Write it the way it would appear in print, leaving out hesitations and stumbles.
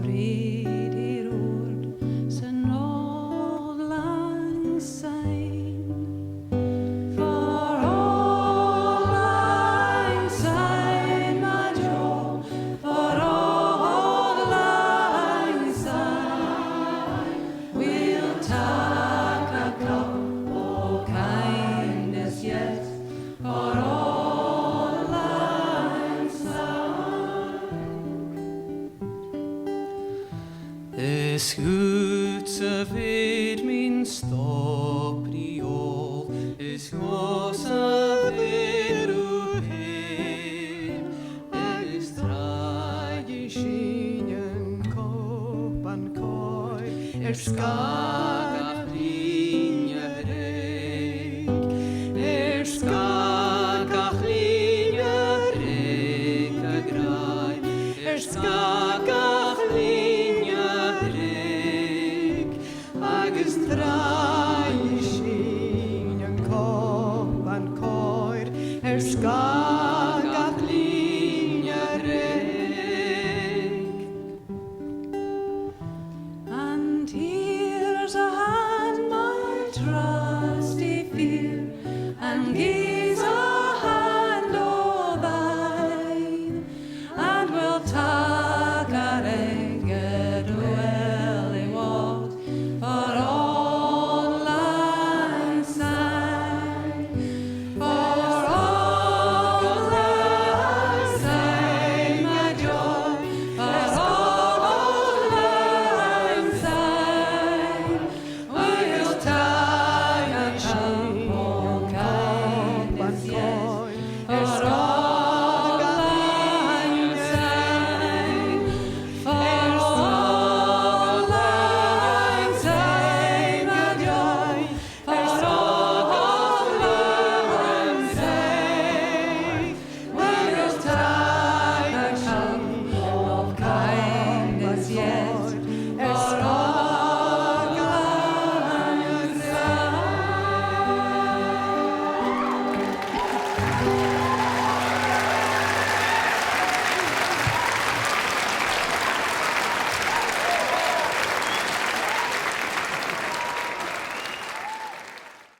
bryd I råd, sen Auld Lang Syne. For Auld Lang Syne, my Jo, for Auld Lang Syne, we'll take a cup of kindness yet, for Auld Lang Syne. This goedse vid min stopriol is gosa veru heim, is tragisch ingen kop an koi, skagach linje reik, skagach linje reik a grai, skagach